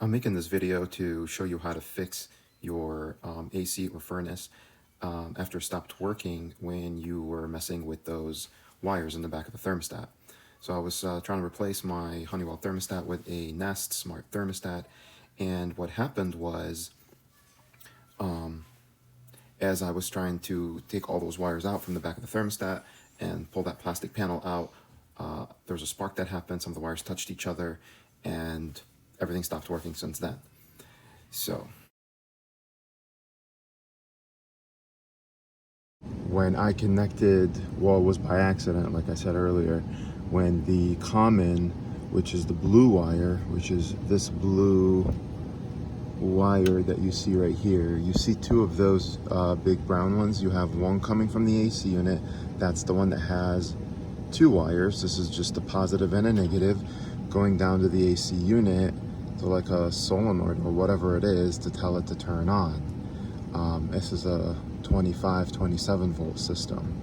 I'm making this video to show you how to fix your AC or furnace after it stopped working when you were messing with those wires in the back of the thermostat. So I was trying to replace my Honeywell thermostat with a Nest smart thermostat, and what happened was as I was trying to take all those wires out from the back of the thermostat and pull that plastic panel out, there was a spark that happened, some of the wires touched each other, and everything stopped working since then. So when I connected, well, it was by accident, like I said earlier, when the common, which is the blue wire, which is this blue wire that you see right here, you see two of those big brown ones. You have one coming from the AC unit. That's the one that has two wires. This is just a positive and a negative going down to the AC unit to like a solenoid or whatever it is to tell it to turn on. This is a 27 volt system.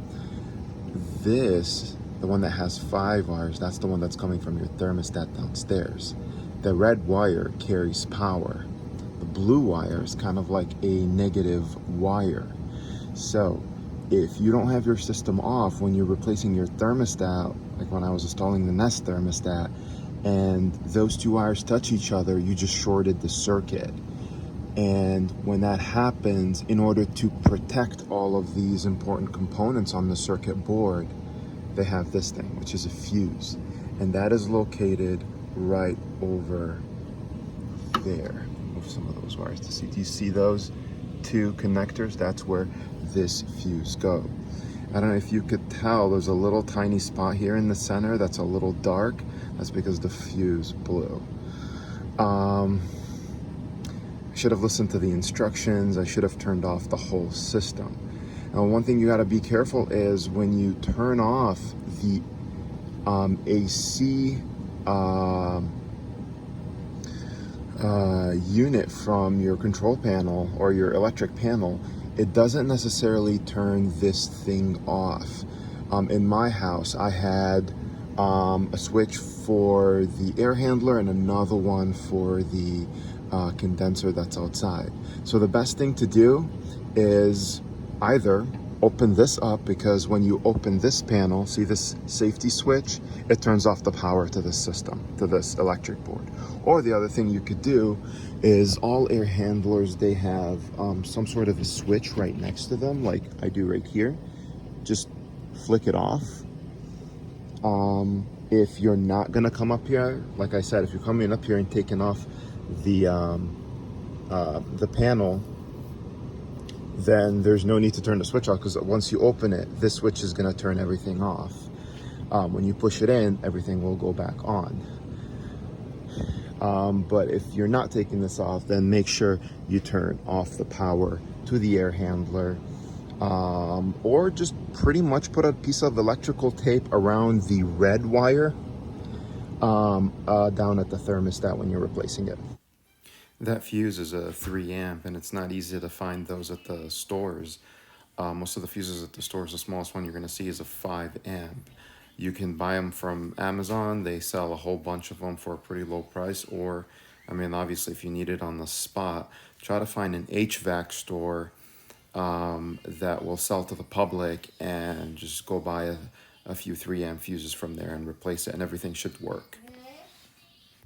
This, the one that has 5 wires, that's the one that's coming from your thermostat downstairs. The red wire carries power. The blue wire is kind of like a negative wire. So if you don't have your system off when you're replacing your thermostat, like when I was installing the Nest thermostat, and those two wires touch each other, you just shorted the circuit. And when that happens, in order to protect all of these important components on the circuit board, they have this thing, which is a fuse. And that is located right over there. Move some of those wires to see. Do you see those two connectors? That's where this fuse goes. I don't know if you could tell, there's a little tiny spot here in the center that's a little dark. That's because the fuse blew. I should have listened to the instructions. I should have turned off the whole system. Now, one thing you got to be careful is when you turn off the AC unit from your control panel or your electric panel, it doesn't necessarily turn this thing off. In my house, I had a switch for the air handler and another one for the condenser that's outside. So the best thing to do is either open this up, because when you open this panel, see this safety switch, it turns off the power to this system, to this electric board. Or the other thing you could do is, all air handlers, they have some sort of a switch right next to them, like I do right here. Just flick it off. If you're not gonna come up here, like I said, if you're coming up here and taking off the panel, then there's no need to turn the switch off, because once you open it, this switch is going to turn everything off. When you push it in, everything will go back on. But if you're not taking this off, then make sure you turn off the power to the air handler, or just pretty much put a piece of electrical tape around the red wire down at the thermostat when you're replacing it. That fuse is a 3 amp, and it's not easy to find those at the stores. Most of the fuses at the stores, the smallest one you're going to see is a 5 amp. You can buy them from Amazon. They sell a whole bunch of them for a pretty low price. Or, I mean, obviously, if you need it on the spot, try to find an HVAC store that will sell to the public, and just go buy a few 3 amp fuses from there and replace it, and everything should work.